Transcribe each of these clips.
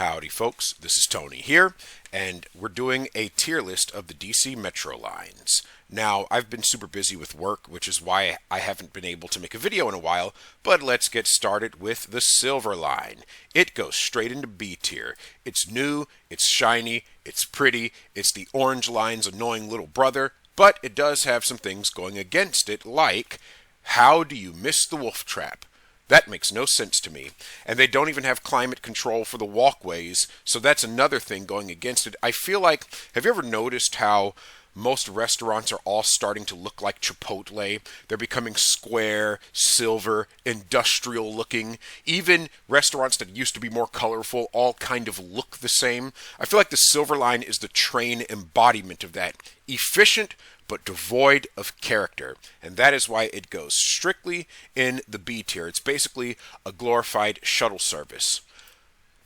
Howdy folks, this is Tony here, and we're doing a tier list of the DC Metro lines. Now, I've been super busy with work, which is why I haven't been able to make a video in a while, but let's get started with the Silver line. It goes straight into B tier. It's new, it's shiny, it's pretty, it's the Orange line's annoying little brother, but it does have some things going against it, like, how do you miss the wolf trap? That makes no sense to me. And they don't even have climate control for the walkways, so that's another thing going against it. I feel like, have you ever noticed how most restaurants are all starting to look like Chipotle? They're becoming square, silver, industrial looking. Even restaurants that used to be more colorful all kind of look the same. I feel like the Silver line is the train embodiment of that. Efficient, but devoid of character. And that is why it goes strictly in the B tier. It's basically a glorified shuttle service.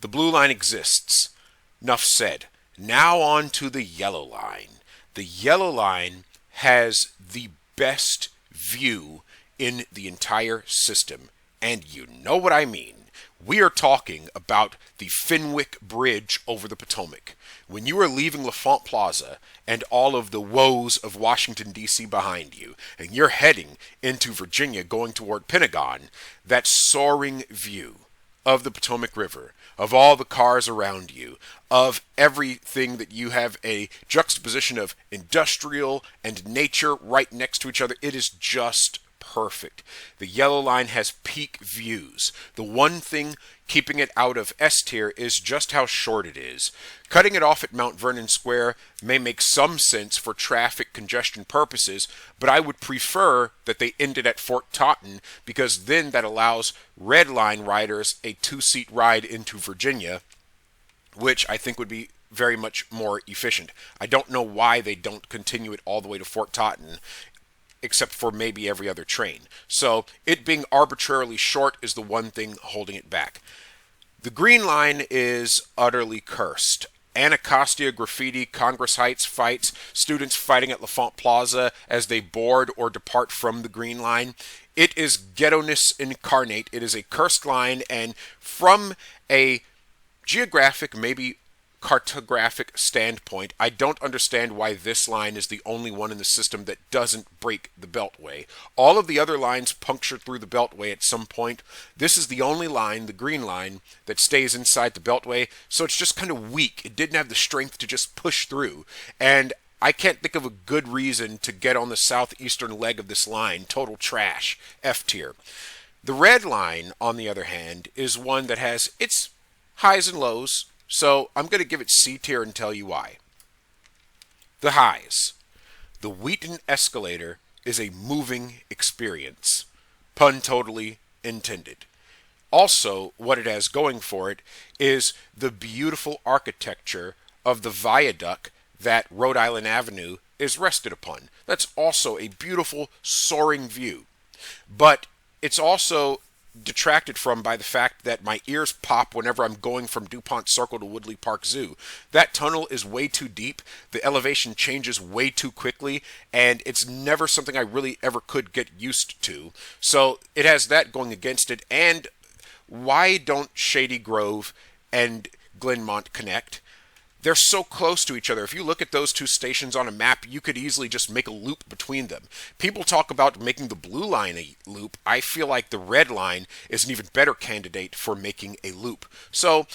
The Blue line exists. Enough said. Now on to the Yellow line. The Yellow line has the best view in the entire system. And you know what I mean. We are talking about the Fenwick Bridge over the Potomac. When you are leaving L'Enfant Plaza and all of the woes of Washington, D.C. behind you, and you're heading into Virginia going toward Pentagon, that soaring view of the Potomac River, of all the cars around you, of everything that you have a juxtaposition of industrial and nature right next to each other, it is just perfect. The Yellow line has peak views. The one thing keeping it out of S tier is just how short it is. Cutting it off at Mount Vernon Square may make some sense for traffic congestion purposes, but I would prefer that they end it at Fort Totten, because then that allows Red Line riders a 2-seat ride into Virginia, which I think would be very much more efficient. I don't know why they don't continue it all the way to Fort Totten, except for maybe every other train. So it being arbitrarily short is the one thing holding it back. The Green line is utterly cursed. Anacostia graffiti, Congress Heights fights, students fighting at L'Enfant Plaza as they board or depart from the Green line. It is ghetto-ness incarnate. It is a cursed line, and from a geographic, maybe cartographic standpoint, I don't understand why this line is the only one in the system that doesn't break the Beltway. All of the other lines puncture through the Beltway at some point. This is the only line, the Green line, that stays inside the Beltway, so it's just kind of weak. It didn't have the strength to just push through, and I can't think of a good reason to get on the southeastern leg of this line. Total trash. F tier. The Red line, on the other hand, is one that has its highs and lows, so I'm going to give it C tier and tell you why. The highs. The Wheaton escalator is a moving experience. Pun totally intended. Also, what it has going for it is the beautiful architecture of the viaduct that Rhode Island Avenue is rested upon. That's also a beautiful soaring view. But it's also detracted from by the fact that my ears pop whenever I'm going from DuPont Circle to Woodley Park Zoo. That tunnel is way too deep, the elevation changes way too quickly, and it's never something I really ever could get used to. So it has that going against it. And why don't Shady Grove and Glenmont connect? They're so close to each other. If you look at those two stations on a map, you could easily just make a loop between them. People talk about making the Blue line a loop. I feel like the Red line is an even better candidate for making a loop. So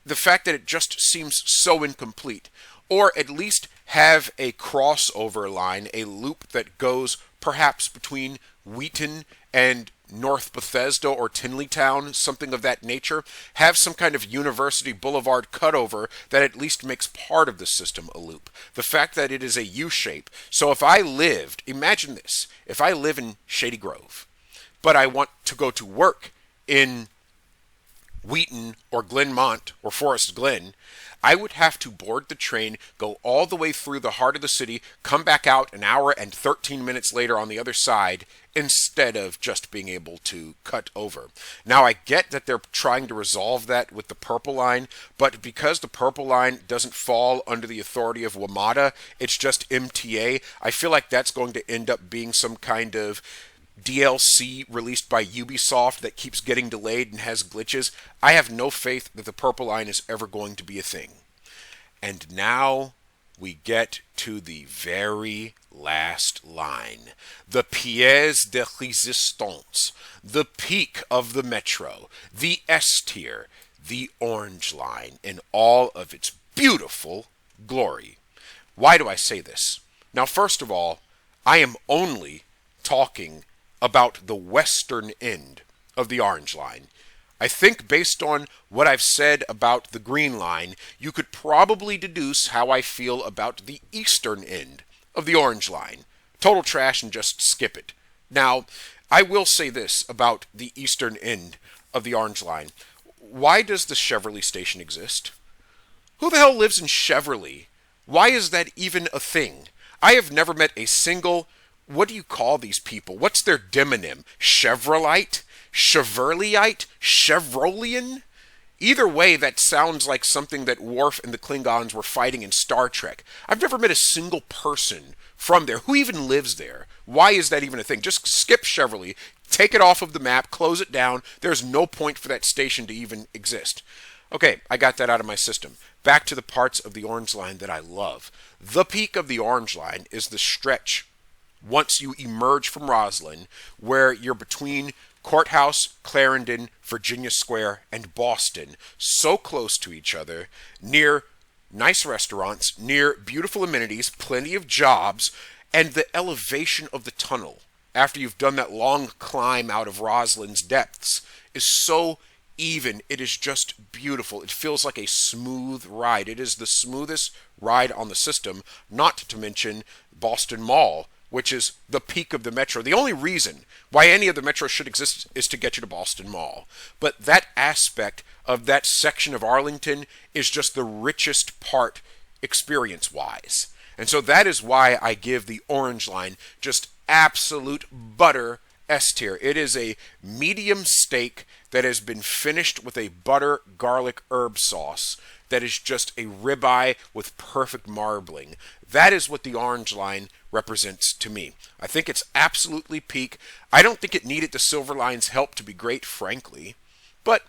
the fact that it just seems so incomplete, or at least have a crossover line, a loop that goes perhaps between Wheaton and North Bethesda or Tinleytown, something of that nature. Have some kind of University Boulevard cutover that at least makes part of the system a loop. The fact that it is a U-shape. So if I lived, imagine this, if I live in Shady Grove, but I want to go to work in Wheaton or Glenmont or Forest Glen, I would have to board the train, go all the way through the heart of the city, come back out an hour and 13 minutes later on the other side, instead of just being able to cut over. Now, I get that they're trying to resolve that with the Purple line, but because the Purple line doesn't fall under the authority of WMATA, it's just MTA, I feel like that's going to end up being some kind of DLC released by Ubisoft that keeps getting delayed and has glitches. I have no faith that the Purple Line is ever going to be a thing. And now we get to the very last line. The pièce de résistance, the peak of the Metro, the S tier, the Orange Line in all of its beautiful glory. Why do I say this? Now, first of all, I am only talking about the western end of the Orange Line. I think based on what I've said about the Green Line, you could probably deduce how I feel about the eastern end of the Orange Line. Total trash and just skip it. Now, I will say this about the eastern end of the Orange Line. Why does the Chevrolet station exist? Who the hell lives in Chevrolet? Why is that even a thing? I have never met a single, what do you call these people? What's their demonym? Chevrolite? Chevroleite? Chevrolian? Either way, that sounds like something that Worf and the Klingons were fighting in Star Trek. I've never met a single person from there. Who even lives there? Why is that even a thing? Just skip Chevrolet, take it off of the map, close it down. There's no point for that station to even exist. Okay, I got that out of my system. Back to the parts of the Orange Line that I love. The peak of the Orange Line is the stretch once you emerge from Roslyn, where you're between Courthouse, Clarendon, Virginia Square, and Boston, so close to each other, near nice restaurants, near beautiful amenities, plenty of jobs, and the elevation of the tunnel after you've done that long climb out of Roslyn's depths is so even. It is just beautiful. It feels like a smooth ride. It is the smoothest ride on the system, not to mention Boston Mall, which is the peak of the Metro. The only reason why any of the Metro should exist is to get you to Boston Mall. But that aspect of that section of Arlington is just the richest part experience-wise. And so that is why I give the Orange Line just absolute butter S tier. It is a medium steak that has been finished with a butter garlic herb sauce that is just a ribeye with perfect marbling. That is what the Orange Line represents to me. I think it's absolutely peak. I don't think it needed the Silver Line's help to be great, frankly. But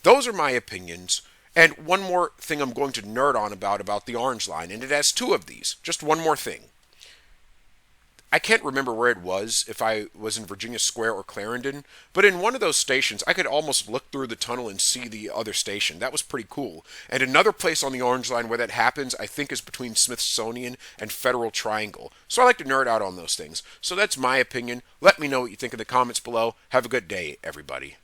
those are my opinions. And one more thing I'm going to nerd on about the Orange Line, and it has two of these. Just one more thing. I can't remember where it was, if I was in Virginia Square or Clarendon, but in one of those stations, I could almost look through the tunnel and see the other station. That was pretty cool. And another place on the Orange Line where that happens, I think, is between Smithsonian and Federal Triangle. So I like to nerd out on those things. So that's my opinion. Let me know what you think in the comments below. Have a good day, everybody.